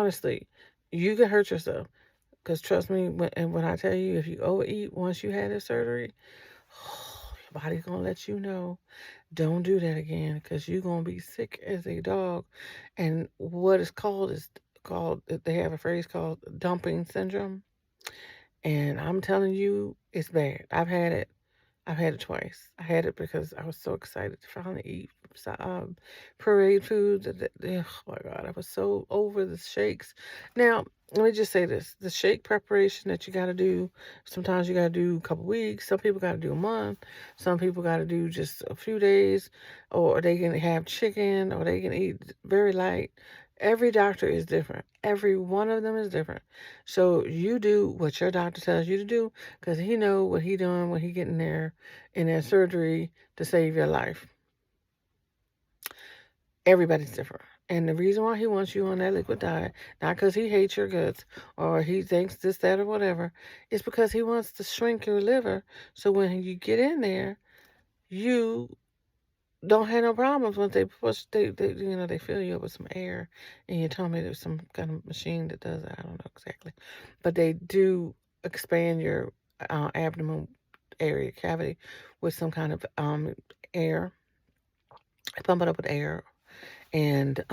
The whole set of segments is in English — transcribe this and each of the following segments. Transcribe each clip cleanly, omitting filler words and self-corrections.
honestly, you can hurt yourself. Because trust me, when I tell you, if you overeat once you had this surgery, your body's going to let you know. Don't do that again because you're going to be sick as a dog. And what it's called is called, they have a phrase called dumping syndrome. And I'm telling you, it's bad. I've had it twice. I had it because I was so excited to finally eat parade foods. Oh my God, I was so over the shakes. Now, let me just say this. The shake preparation that you got to do, sometimes you got to do a couple weeks. Some people got to do a month. Some people got to do just a few days. Or they can have chicken or they can eat very light. Every doctor is different. Every one of them is different. So you do what your doctor tells you to do because he know what he doing when he getting there in that surgery to save your life. Everybody's different. And the reason why he wants you on that liquid diet, not because he hates your guts or he thinks this, that, or whatever, is because he wants to shrink your liver so when you get in there, you don't have no problems once they push, they fill you up with some air and you told me there's some kind of machine that does it. I don't know exactly. But they do expand your abdomen area cavity with some kind of air. Pump it up with air and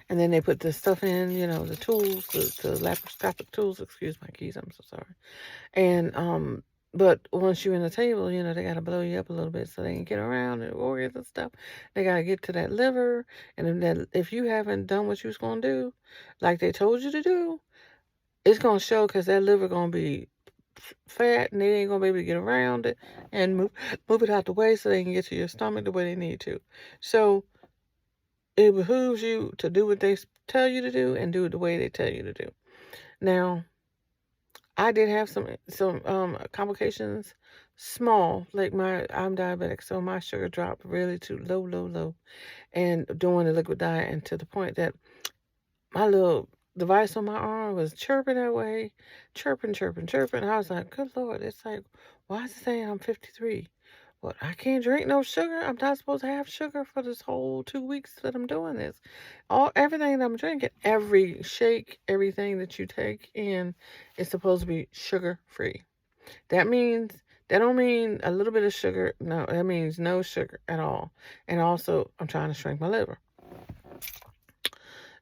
then they put the stuff in, the tools, the laparoscopic tools. Excuse my keys, I'm so sorry. And but once you're in the table, they gotta blow you up a little bit so they can get around and organs and stuff. They gotta get to that liver, and if you haven't done what you was gonna do, like they told you to do, it's gonna show because that liver gonna be fat and they ain't gonna be able to get around it and move it out the way so they can get to your stomach the way they need to. So it behooves you to do what they tell you to do and do it the way they tell you to do. Now, I did have some complications, small, like I'm diabetic, so my sugar dropped really to low, low, low, and doing the liquid diet, and to the point that my little device on my arm was chirping that way, chirping, chirping, chirping. I was like, good Lord, it's like, why is it saying I'm 53? Well, I can't drink no sugar. I'm not supposed to have sugar for this whole 2 weeks that I'm doing this. Everything that I'm drinking, every shake, everything that you take in is supposed to be sugar free. That means that don't mean a little bit of sugar. No, that means no sugar at all. And also, I'm trying to shrink my liver.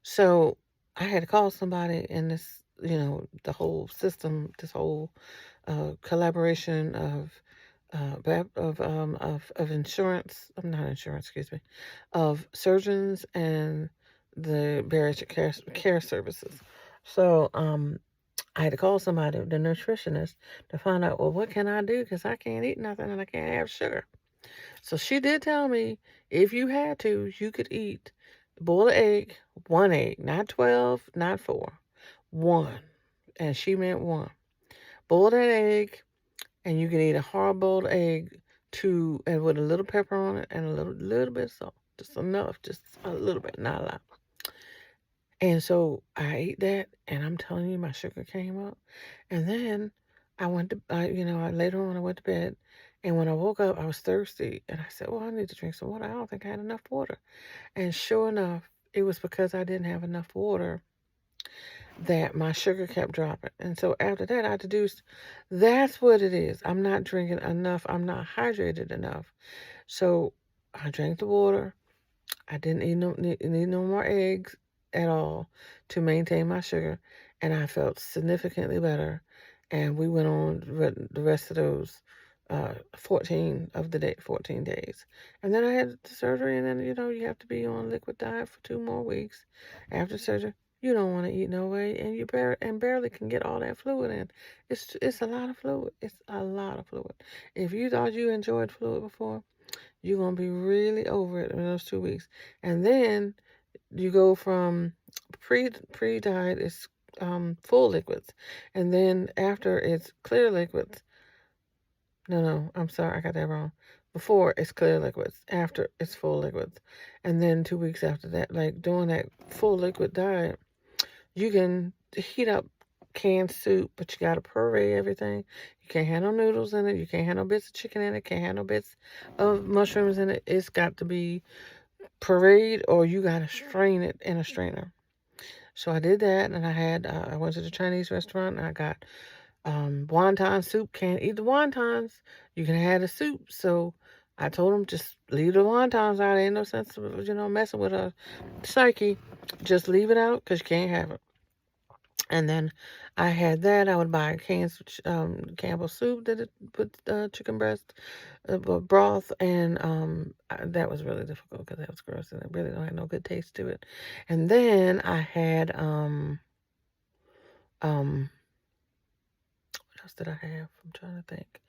So I had to call somebody in this, the whole system, this whole collaboration of insurance. I'm not insurance, excuse me, of surgeons and the bariatric care services. So I had to call somebody, the nutritionist, to find out, well, what can I do? Because I can't eat nothing and I can't have sugar. So she did tell me if you had to, you could eat boiled egg, one egg, not 12, not four, one. And she meant one. Boil that egg, and you can eat a hard boiled egg and with a little pepper on it and a little bit of salt. Just enough, just a little bit, not a lot. And so I ate that, and I'm telling you, my sugar came up. And then later on I went to bed, and when I woke up, I was thirsty, and I said, "Well, I need to drink some water. I don't think I had enough water." And sure enough, it was because I didn't have enough water that my sugar kept dropping. And so after that, I deduced that's what it is. I'm not drinking enough. I'm not hydrated enough. So I drank the water. I didn't need no more eggs at all to maintain my sugar, and I felt significantly better. And we went on the rest of those 14 days. And then I had the surgery, and then, you have to be on liquid diet for 2 more weeks. After surgery, you don't want to eat no way, and you barely can get all that fluid in. It's a lot of fluid. It's a lot of fluid. If you thought you enjoyed fluid before, you're going to be really over it in those 2 weeks. And then you go from pre-diet is full liquids. And then after it's clear liquids. No, I'm sorry, I got that wrong. Before it's clear liquids. After it's full liquids. And then 2 weeks after that, like doing that full liquid diet, you can heat up canned soup, but you got to puree everything. You can't have no noodles in it. You can't have no bits of chicken in it. Can't have no bits of mushrooms in it. It's got to be pureed or you got to strain it in a strainer. So I did that, and I went to the Chinese restaurant, and I got wonton soup. Can't eat the wontons. You can have the soup. So I told them, just leave the wontons out. Ain't no sense of, messing with a psyche. Just leave it out because you can't have it. And then I had that. I would buy cans of Campbell soup that it put chicken breast broth, and that was really difficult because that was gross and it really don't have no good taste to it. And then I had what else did I have? I'm trying to think.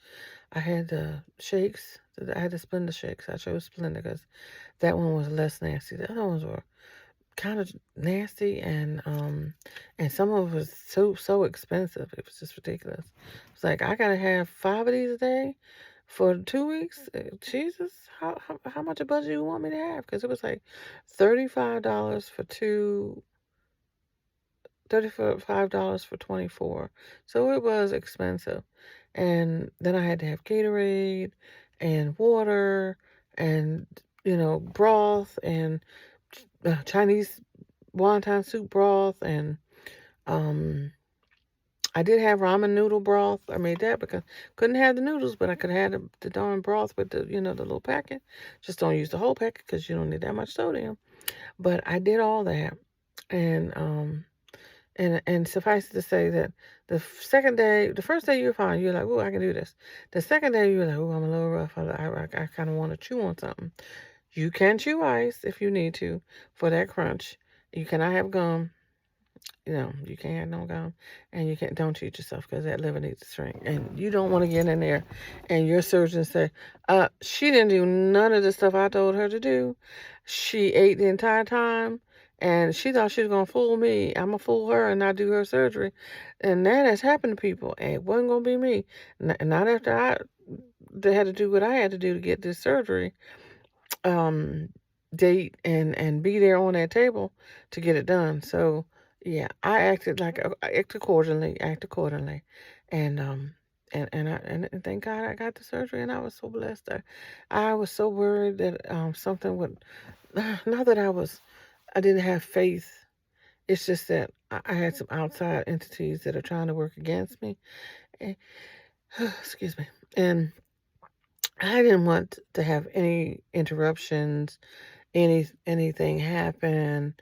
I had the shakes. I had the Splenda shakes. I chose Splenda because that one was less nasty. The other ones were kind of nasty, and some of it was so expensive. It was just ridiculous. It's like, I gotta have 5 of these a day for 2 weeks. Jesus, how much a budget do you want me to have? Because it was like $35 for two. $35 for 24. So it was expensive. And then I had to have Gatorade and water and, broth and Chinese wonton soup broth. And I did have ramen noodle broth. I made that because couldn't have the noodles, but I could have the darn broth with the little packet. Just don't use the whole packet because you don't need that much sodium. But I did all that. And suffice it to say that the first day you're fine, you're like, oh, I can do this. The second day you're like, oh, I'm a little rough. I kind of want to chew on something. You can chew ice if you need to for that crunch. You cannot have gum. You can't have no gum, and don't cheat yourself because that liver needs to shrink. And you don't want to get in there and your surgeon say, she didn't do none of the stuff I told her to do. She ate the entire time, and she thought she was going to fool me. I'm going to fool her and not do her surgery. And that has happened to people, and it wasn't going to be me. Not after they had to do what I had to do to get this surgery date and be there on that table to get it done. So yeah, I act accordingly, and and thank God I got the surgery, and I was so blessed. I was so worried that something would, not that I didn't have faith. It's just that I had some outside entities that are trying to work against me. And, excuse me. And I didn't want to have any interruptions, anything happen,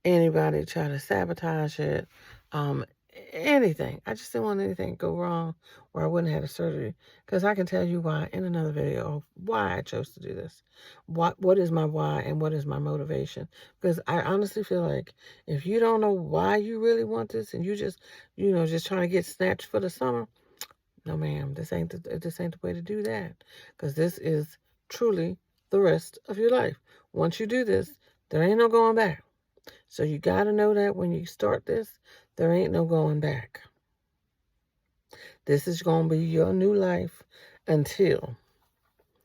anybody try to sabotage it, um, anything. I just didn't want anything to go wrong where I wouldn't have the surgery. Because I can tell you why in another video of why I chose to do this. What is my why and what is my motivation? Because I honestly feel like if you don't know why you really want this and you just trying to get snatched for the summer, no ma'am, this ain't the way to do that. Because this is truly the rest of your life. Once you do this, there ain't no going back. So you got to know that when you start this, there ain't no going back. This is going to be your new life until